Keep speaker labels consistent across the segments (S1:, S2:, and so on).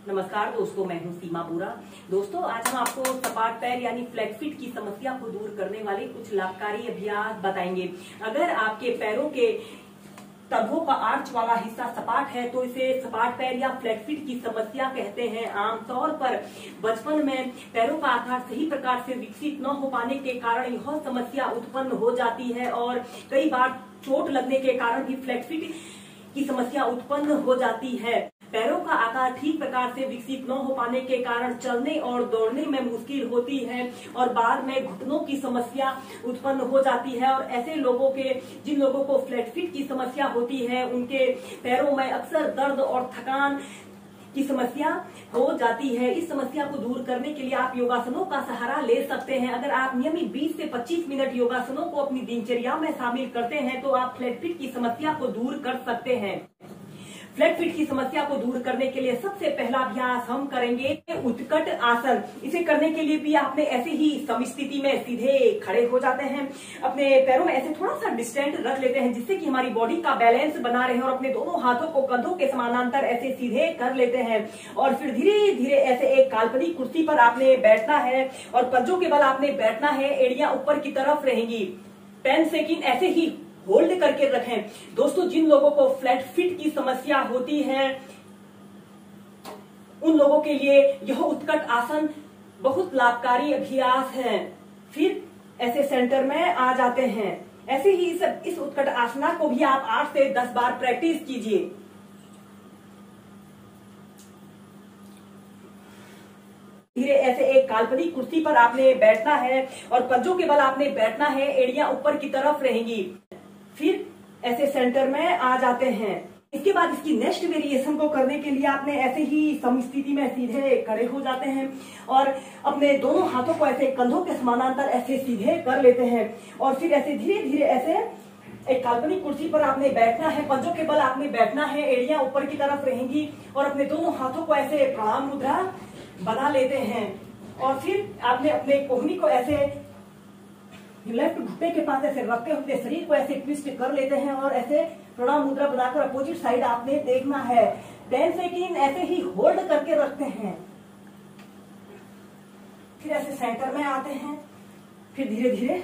S1: नमस्कार दोस्तों, मैं हूं सीमा बोरा। दोस्तों, आज हम आपको सपाट पैर यानी फ्लैट फीट की समस्या को दूर करने वाले कुछ लाभकारी अभ्यास बताएंगे। अगर आपके पैरों के तर्जों का आर्च वाला हिस्सा सपाट है तो इसे सपाट पैर या फ्लैट फीट की समस्या कहते हैं। आमतौर पर बचपन में पैरों का आकार सही प्रकार से विकसित न हो पाने के कारण यह समस्या उत्पन्न हो जाती है और कई बार चोट लगने के कारण भी फ्लैट फीट की समस्या उत्पन्न हो जाती है। पैरों का आकार ठीक प्रकार से विकसित न हो पाने के कारण चलने और दौड़ने में मुश्किल होती है और बाद में घुटनों की समस्या उत्पन्न हो जाती है। और ऐसे लोगों के जिन लोगों को फ्लैट फीट की समस्या होती है उनके पैरों में अक्सर दर्द और थकान की समस्या हो जाती है। इस समस्या को दूर करने के लिए आप योगासनों का सहारा ले सकते हैं। अगर आप नियमित 20 से 25 मिनट योगासनों को अपनी दिनचर्या में शामिल करते हैं तो आप फ्लैट फीट की समस्या को दूर कर सकते हैं। फ्लैट फीट की समस्या को दूर करने के लिए सबसे पहला अभ्यास हम करेंगे उत्कट आसन। इसे करने के लिए भी आपने ऐसे ही समस्थिति में सीधे खड़े हो जाते हैं। अपने पैरों में ऐसे थोड़ा सा डिस्टेंस रख लेते हैं जिससे कि हमारी बॉडी का बैलेंस बना रहे और अपने दोनों हाथों को कंधों के समानांतर ऐसे सीधे कर लेते हैं। और फिर धीरे धीरे ऐसे एक काल्पनिक कुर्सी पर आपने बैठना है और पंजों के बल आपने बैठना है। एड़ियां ऊपर की तरफ रहेंगी। 10 सेकंड ऐसे ही होल्ड करके रखें। दोस्तों, जिन लोगों को फ्लैट फीट की समस्या होती है उन लोगों के लिए यह उत्कट आसन बहुत लाभकारी अभ्यास है। फिर ऐसे सेंटर में आ जाते हैं। ऐसे ही इस उत्कट आसना को भी आप 8 से 10 बार प्रैक्टिस कीजिए। धीरे ऐसे एक काल्पनिक कुर्सी पर आपने बैठना है और पंजों के बल आपने बैठना है। एड़ियां ऊपर की तरफ रहेंगी। फिर ऐसे सेंटर में आ जाते हैं। इसके बाद इसकी नेक्स्ट वेरिएशन को करने के लिए आपने ऐसे ही समस्थिति में सीधे खड़े हो जाते हैं और अपने दोनों हाथों को ऐसे कंधों के समानांतर ऐसे सीधे कर लेते हैं। और फिर ऐसे धीरे धीरे ऐसे एक काल्पनिक कुर्सी पर आपने बैठना है। पंजों के बल आपने बैठना है। एड़ियां ऊपर की तरफ रहेंगी और अपने दोनों हाथों को ऐसे प्रणाम मुद्रा बना लेते हैं। और फिर आपने अपने कोहनी को ऐसे लेफ्ट घुटने के पास ऐसे रखते हुए अपने शरीर को ऐसे ट्विस्ट कर लेते हैं और ऐसे प्रणाम मुद्रा बनाकर अपोजिट साइड आपने देखना है। 10 सेकंड ऐसे ही होल्ड करके रखते हैं। फिर ऐसे सेंटर में आते हैं। फिर धीरे धीरे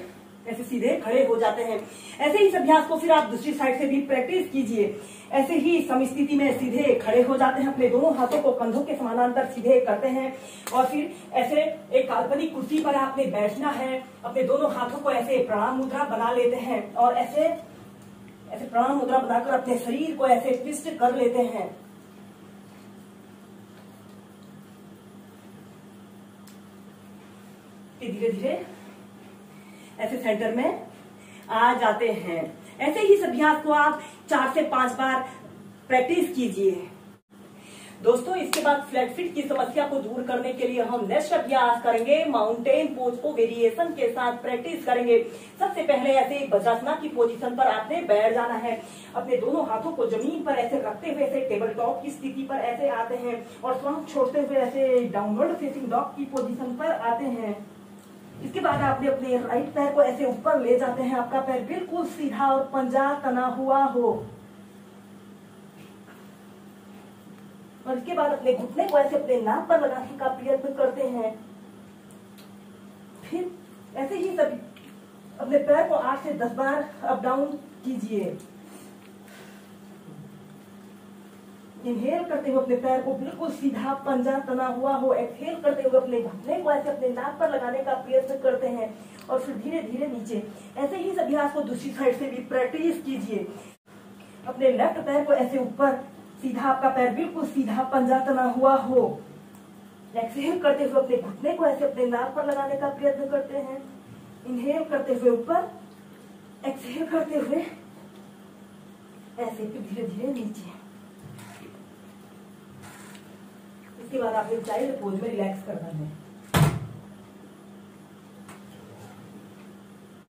S1: ऐसे सीधे खड़े हो जाते हैं। ऐसे ही इस अभ्यास को फिर आप दूसरी साइड से भी प्रैक्टिस कीजिए। ऐसे ही समस्थिति में सीधे खड़े हो जाते हैं। अपने दोनों हाथों को कंधों के समानांतर सीधे करते हैं और फिर ऐसे एक काल्पनिक कुर्सी पर आपने बैठना है। अपने दोनों हाथों को ऐसे प्रणाम मुद्रा बना लेते हैं और ऐसे प्रणाम मुद्रा बनाकर अपने शरीर को ऐसे ट्विस्ट कर लेते हैं। धीरे धीरे ऐसे सेंटर में आ जाते हैं। ऐसे ही इस अभ्यास को आप 4 से 5 बार प्रैक्टिस कीजिए। दोस्तों, इसके बाद फ्लैट फीट की समस्या को दूर करने के लिए हम नेक्स्ट अभ्यास करेंगे। माउंटेन पोज को वेरिएशन के साथ प्रैक्टिस करेंगे। सबसे पहले ऐसे वज्रासना की पोजीशन पर आपने बैठ जाना है। अपने दोनों हाथों को जमीन पर ऐसे रखते हुए ऐसे टेबल टॉप की स्थिति पर ऐसे आते हैं और श्वास छोड़ते हुए ऐसे डाउनवर्ड फेसिंग डॉग की पोजीशन पर आते हैं। इसके बाद आपने अपने राइट पैर को ऐसे ऊपर ले जाते हैं। आपका पैर बिल्कुल सीधा और पंजा तना हुआ हो। और इसके बाद अपने घुटने को ऐसे अपने नाक पर लगाने का प्रयत्न करते हैं। फिर ऐसे ही सभी अपने पैर को 8 से 10 बार अप डाउन कीजिए। इनहेल करते हुए अपने पैर को बिल्कुल सीधा पंजा तना हुआ हो। एक्सहेल करते हुए अपने घुटने को ऐसे अपने नाक पर लगाने का प्रयत्न करते हैं और फिर धीरे धीरे नीचे। ऐसे ही इस अभ्यास को दूसरी साइड से भी प्रैक्टिस कीजिए। अपने लेफ्ट पैर को ऐसे ऊपर सीधा, आपका पैर बिल्कुल सीधा पंजा तना हुआ हो। एक्सहेल करते हुए अपने घुटने को ऐसे अपने नाक पर लगाने का प्रयत्न करते हैं। इनहेल करते हुए ऊपर, एक्सहेल करते हुए ऐसे धीरे धीरे नीचे। इसके बाद आपने चाइल्ड पोज में रिलैक्स करना है।